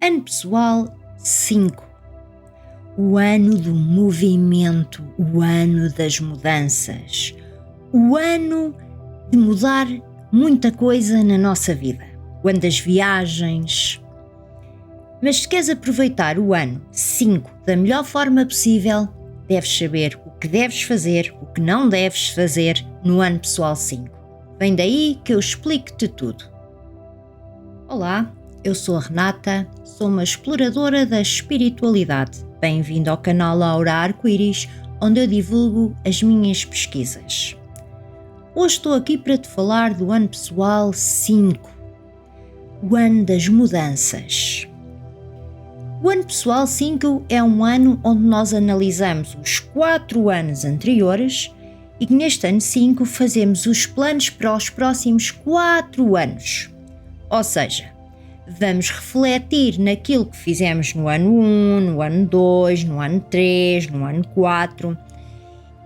Ano pessoal 5. O ano do movimento, o ano das mudanças, o ano de mudar muita coisa na nossa vida, o ano das viagens. Mas se queres aproveitar o ano 5 da melhor forma possível, deves saber o que deves fazer, o que não deves fazer no ano pessoal 5. Vem daí que eu explico-te tudo. Olá, eu sou a Renata, sou uma exploradora da espiritualidade. Bem-vindo ao canal Aura Arco-Íris, onde eu divulgo as minhas pesquisas. Hoje estou aqui para te falar do ano pessoal 5, o ano das mudanças. O ano pessoal 5 é um ano onde nós analisamos os 4 anos anteriores e que neste ano 5 fazemos os planos para os próximos 4 anos. Ou seja, vamos refletir naquilo que fizemos no ano 1, no ano 2, no ano 3, no ano 4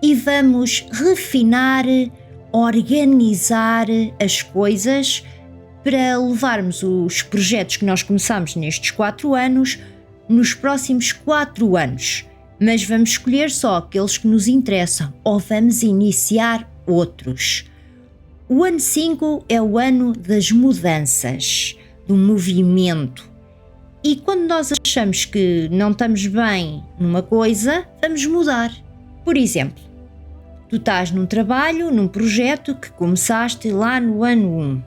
e vamos refinar, organizar as coisas para levarmos os projetos que nós começamos nestes 4 anos nos próximos 4 anos. Mas vamos escolher só aqueles que nos interessam ou vamos iniciar outros. O ano 5 é o ano das mudanças, do movimento. E quando nós achamos que não estamos bem numa coisa, vamos mudar. Por exemplo, tu estás num trabalho, num projeto que começaste lá no ano 1.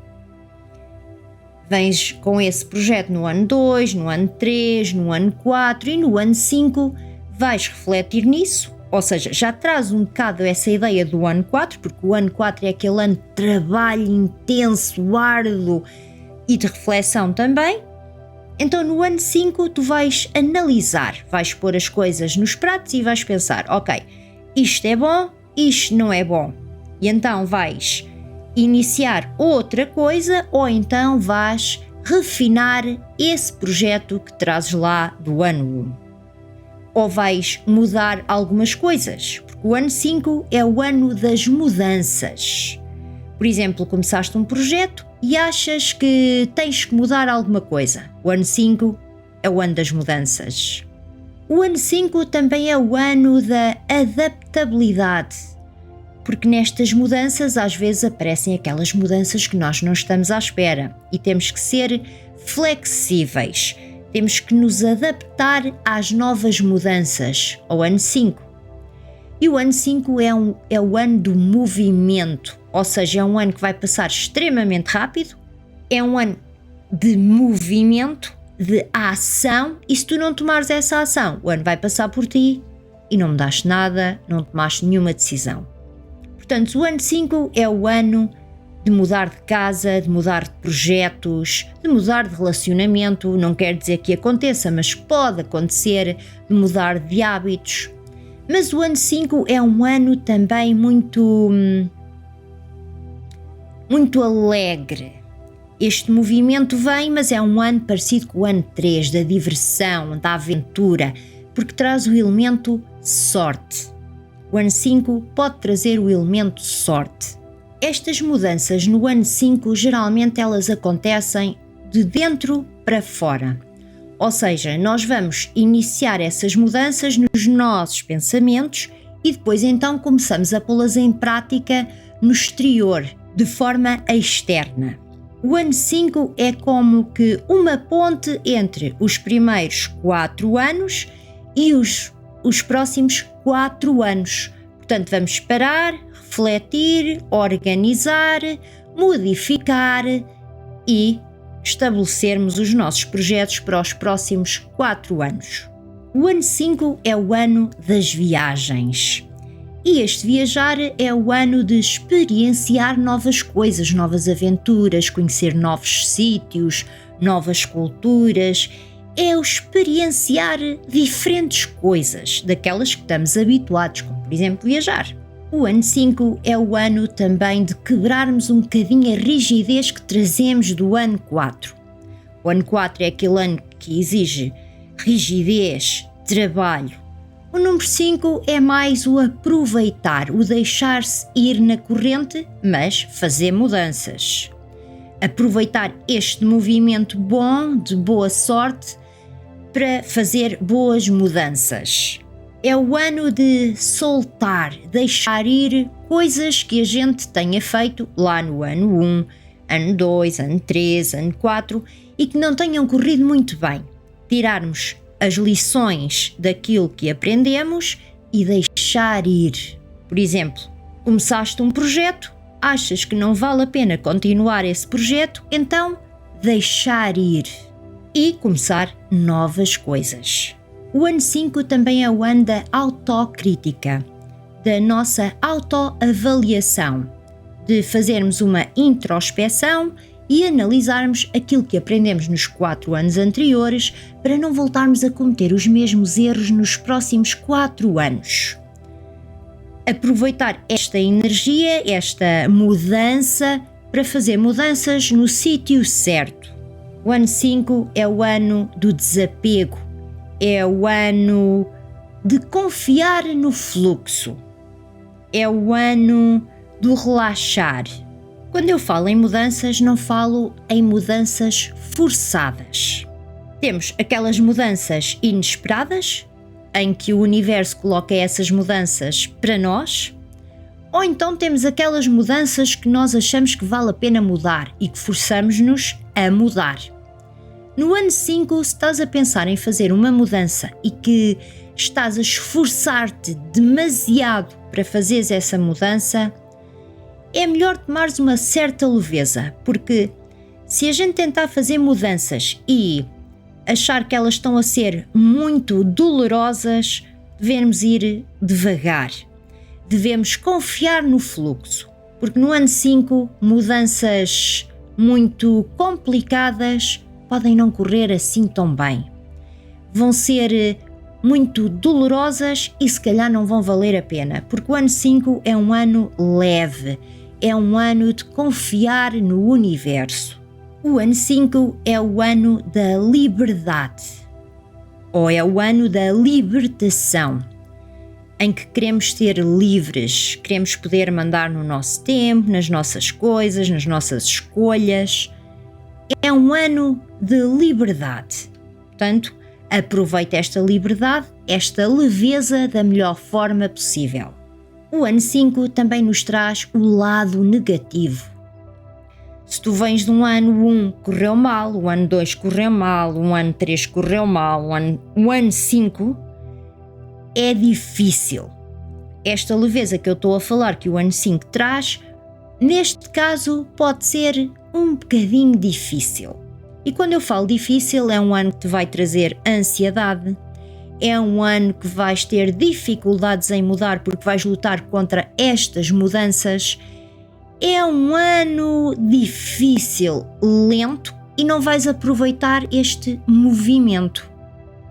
Vens com esse projeto no ano 2, no ano 3, no ano 4 e no ano 5 vais refletir nisso, ou seja, já traz um bocado essa ideia do ano 4, porque o ano 4 é aquele ano de trabalho intenso, árduo e de reflexão também. Então no ano 5 tu vais analisar, vais pôr as coisas nos pratos e vais pensar, ok, isto é bom, isto não é bom. E então vais iniciar outra coisa ou então vais refinar esse projeto que trazes lá do ano 1. Ou vais mudar algumas coisas, porque o ano 5 é o ano das mudanças. Por exemplo, começaste um projeto e achas que tens que mudar alguma coisa. O ano 5 é o ano das mudanças. O ano 5 também é o ano da adaptabilidade, porque nestas mudanças às vezes aparecem aquelas mudanças que nós não estamos à espera e temos que ser flexíveis. Temos que nos adaptar às novas mudanças, ao ano 5. E o ano 5 é o ano do movimento, ou seja, é um ano que vai passar extremamente rápido, é um ano de movimento, de ação, e se tu não tomares essa ação, o ano vai passar por ti e não mudaste nada, não tomaste nenhuma decisão. Portanto, o ano 5 é o ano de mudar de casa, de mudar de projetos, de mudar de relacionamento, não quer dizer que aconteça, mas pode acontecer, de mudar de hábitos. Mas o ano 5 é um ano também muito alegre. Este movimento vem, mas é um ano parecido com o ano 3, da diversão, da aventura, porque traz o elemento sorte. O ano 5 pode trazer o elemento sorte. Estas mudanças no ano 5, geralmente elas acontecem de dentro para fora. Ou seja, nós vamos iniciar essas mudanças nos nossos pensamentos e depois então começamos a pô-las em prática no exterior, de forma externa. O ano 5 é como que uma ponte entre os primeiros 4 anos e os próximos 4 anos. Portanto, vamos parar, refletir, organizar, modificar e estabelecermos os nossos projetos para os próximos 4 anos. O ano 5 é o ano das viagens. E este viajar é o ano de experienciar novas coisas, novas aventuras, conhecer novos sítios, novas culturas. É o experienciar diferentes coisas, daquelas que estamos habituados, como por exemplo viajar. O ano 5 é o ano também de quebrarmos um bocadinho a rigidez que trazemos do ano 4. O ano 4 é aquele ano que exige rigidez, trabalho. O número 5 é mais o aproveitar, o deixar-se ir na corrente, mas fazer mudanças. Aproveitar este movimento bom, de boa sorte, para fazer boas mudanças. É o ano de soltar, deixar ir coisas que a gente tenha feito lá no ano 1, ano 2, ano 3, ano 4 e que não tenham corrido muito bem. Tirarmos as lições daquilo que aprendemos e deixar ir. Por exemplo, começaste um projeto, achas que não vale a pena continuar esse projeto, então deixar ir e começar novas coisas. O ano 5 também é o ano da autocrítica, da nossa autoavaliação, de fazermos uma introspeção e analisarmos aquilo que aprendemos nos 4 anos anteriores para não voltarmos a cometer os mesmos erros nos próximos 4 anos. Aproveitar esta energia, esta mudança, para fazer mudanças no sítio certo. O ano 5 é o ano do desapego, é o ano de confiar no fluxo, é o ano do relaxar. Quando eu falo em mudanças, não falo em mudanças forçadas. Temos aquelas mudanças inesperadas, em que o universo coloca essas mudanças para nós, ou então temos aquelas mudanças que nós achamos que vale a pena mudar e que forçamos-nos a mudar. No ano 5, se estás a pensar em fazer uma mudança e que estás a esforçar-te demasiado para fazeres essa mudança, é melhor tomares uma certa leveza, porque se a gente tentar fazer mudanças e achar que elas estão a ser muito dolorosas, devemos ir devagar. Devemos confiar no fluxo, porque no ano 5, mudanças muito complicadas podem não correr assim tão bem. Vão ser muito dolorosas e se calhar não vão valer a pena, porque o ano 5 é um ano leve, é um ano de confiar no universo. O ano 5 é o ano da liberdade, ou é o ano da libertação, em que queremos ser livres, queremos poder mandar no nosso tempo, nas nossas coisas, nas nossas escolhas. É um ano de liberdade. Portanto, aproveite esta liberdade, esta leveza da melhor forma possível. O ano 5 também nos traz o lado negativo. Se tu vens de um ano 1 correu mal, o ano 2 correu mal, o ano 3 correu mal, o ano 5 é difícil. Esta leveza que eu estou a falar que o ano 5 traz, neste caso pode ser um bocadinho difícil. E quando eu falo difícil, é um ano que te vai trazer ansiedade, é um ano que vais ter dificuldades em mudar porque vais lutar contra estas mudanças. É um ano difícil, lento e não vais aproveitar este movimento.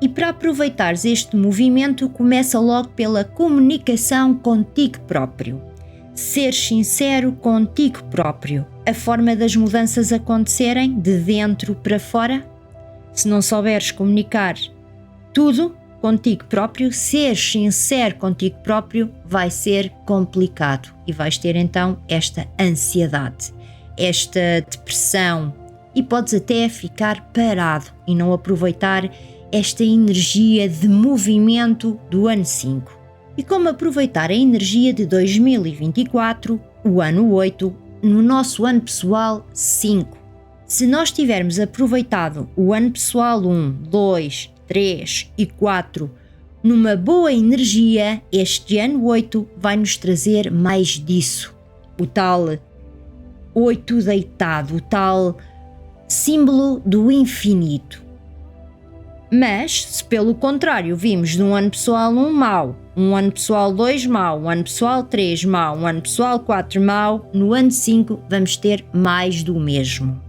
E para aproveitares este movimento, começa logo pela comunicação contigo próprio. Ser sincero contigo próprio. A forma das mudanças acontecerem de dentro para fora. Se não souberes comunicar tudo contigo próprio, ser sincero contigo próprio, vai ser complicado e vais ter então esta ansiedade, esta depressão e podes até ficar parado e não aproveitar esta energia de movimento do ano 5. E como aproveitar a energia de 2024, o ano 8, no nosso ano pessoal 5. Se nós tivermos aproveitado o ano pessoal 1, 2, 3 e 4 numa boa energia, este ano 8 vai nos trazer mais disso. O tal 8 deitado, o tal símbolo do infinito. Mas, se pelo contrário vimos de um ano pessoal 1 mau, um ano pessoal 2 mau, um ano pessoal 3 mau, um ano pessoal 4 mau, no ano 5 vamos ter mais do mesmo.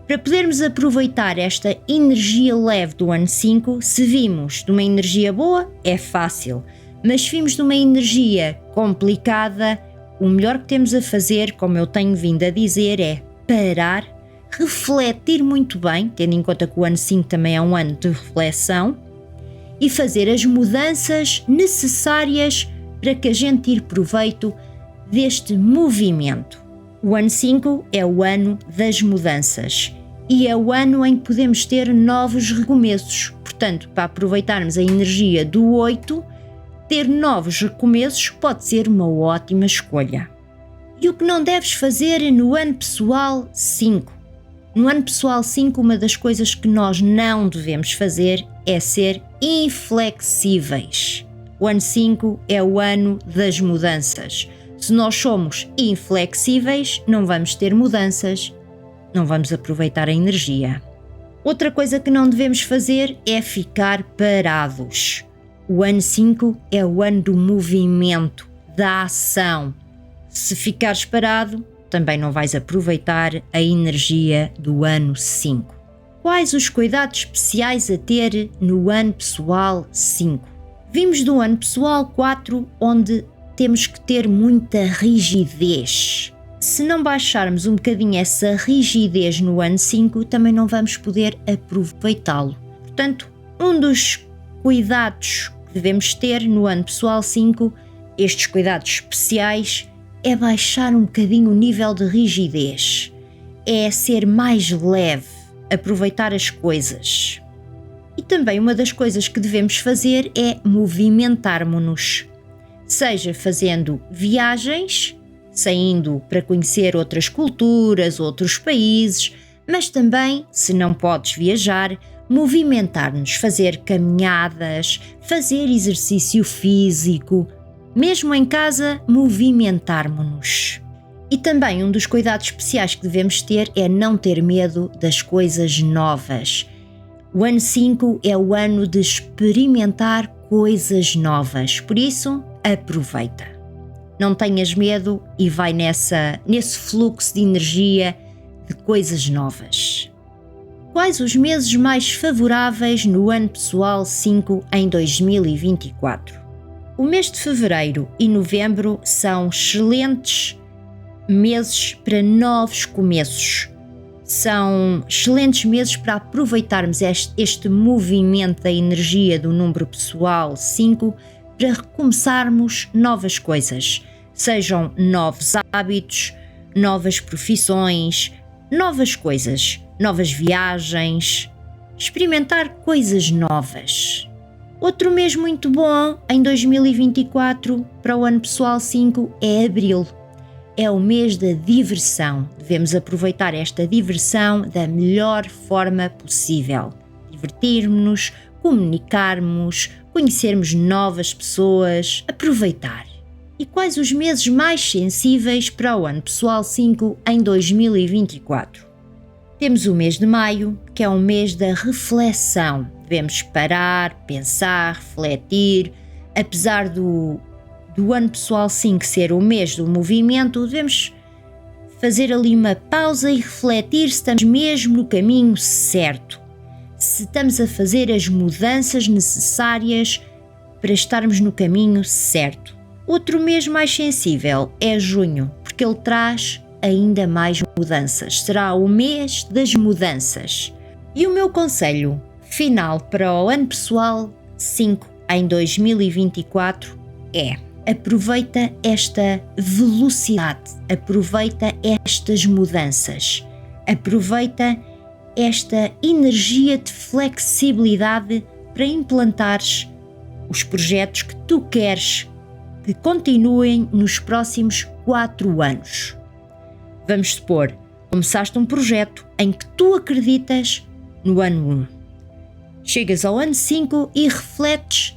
Para podermos aproveitar esta energia leve do ano 5, se vimos de uma energia boa, é fácil, mas se vimos de uma energia complicada, o melhor que temos a fazer, como eu tenho vindo a dizer, é parar, refletir muito bem, tendo em conta que o ano 5 também é um ano de reflexão, e fazer as mudanças necessárias para que a gente tire proveito deste movimento. O ano 5 é o ano das mudanças, e é o ano em que podemos ter novos recomeços. Portanto, para aproveitarmos a energia do 8, ter novos recomeços pode ser uma ótima escolha. E o que não deves fazer no ano pessoal 5? No ano pessoal 5, uma das coisas que nós não devemos fazer é ser inflexíveis. O ano 5 é o ano das mudanças. Se nós somos inflexíveis, não vamos ter mudanças, não vamos aproveitar a energia. Outra coisa que não devemos fazer é ficar parados. O ano 5 é o ano do movimento, da ação. Se ficares parado, também não vais aproveitar a energia do ano 5. Quais os cuidados especiais a ter no ano pessoal 5? Vimos do ano pessoal 4, onde temos que ter muita rigidez. Se não baixarmos um bocadinho essa rigidez no ano 5, também não vamos poder aproveitá-lo. Portanto, um dos cuidados que devemos ter no ano pessoal 5, estes cuidados especiais, é baixar um bocadinho o nível de rigidez. É ser mais leve, aproveitar as coisas. E também uma das coisas que devemos fazer é movimentarmos-nos. Seja fazendo viagens, saindo para conhecer outras culturas, outros países, mas também, se não podes viajar, movimentar-nos, fazer caminhadas, fazer exercício físico, mesmo em casa, movimentarmos-nos. E também um dos cuidados especiais que devemos ter é não ter medo das coisas novas. O ano 5 é o ano de experimentar coisas novas, por isso, aproveita. Não tenhas medo e vai nesse fluxo de energia de coisas novas. Quais os meses mais favoráveis no ano pessoal 5 em 2024? O mês de fevereiro e novembro são excelentes meses para novos começos. São excelentes meses para aproveitarmos este movimento da energia do número pessoal 5 para recomeçarmos novas coisas, sejam novos hábitos, novas profissões, novas coisas, novas viagens, experimentar coisas novas. Outro mês muito bom em 2024 para o ano pessoal 5 é abril. É o mês da diversão. Devemos aproveitar esta diversão da melhor forma possível. Divertirmos-nos, comunicarmos, conhecermos novas pessoas, aproveitar. E quais os meses mais sensíveis para o ano pessoal 5 em 2024? Temos o mês de maio, que é um mês da reflexão. Devemos parar, pensar, refletir. Apesar do ano pessoal 5 ser o mês do movimento, devemos fazer ali uma pausa e refletir se estamos mesmo no caminho certo. Se estamos a fazer as mudanças necessárias para estarmos no caminho certo. Outro mês mais sensível é junho, porque ele traz ainda mais mudanças. Será o mês das mudanças. E o meu conselho final para o ano pessoal 5 em 2024 é: aproveita esta velocidade, aproveita estas mudanças, aproveita esta energia de flexibilidade para implantares os projetos que tu queres que continuem nos próximos 4 anos. Vamos supor, começaste um projeto em que tu acreditas no ano 1. Chegas ao ano 5 e refletes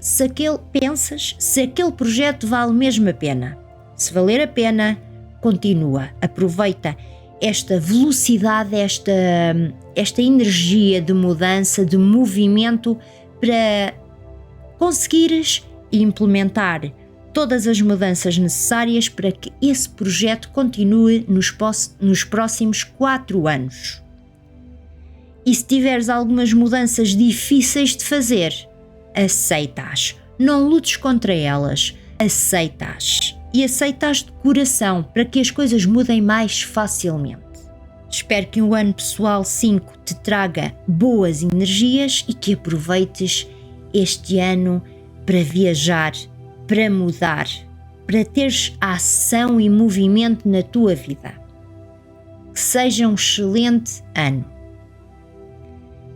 pensas se aquele projeto vale mesmo a pena. Se valer a pena, continua, aproveita esta velocidade, esta energia de mudança, de movimento para conseguires implementar todas as mudanças necessárias para que esse projeto continue nos próximos 4 anos. E se tiveres algumas mudanças difíceis de fazer, aceita-as. Não lutes contra elas, aceita-as. E aceita-as de coração para que as coisas mudem mais facilmente. Espero que o ano pessoal 5 te traga boas energias e que aproveites este ano para viajar, para mudar, para teres ação e movimento na tua vida. Que seja um excelente ano.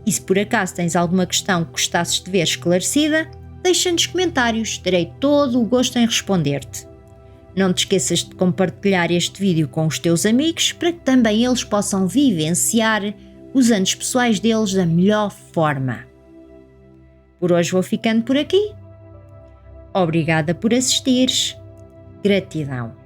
E se por acaso tens alguma questão que gostasses de ver esclarecida, deixa nos comentários, terei todo o gosto em responder-te. Não te esqueças de compartilhar este vídeo com os teus amigos para que também eles possam vivenciar os anos pessoais deles da melhor forma. Por hoje vou ficando por aqui. Obrigada por assistires. Gratidão.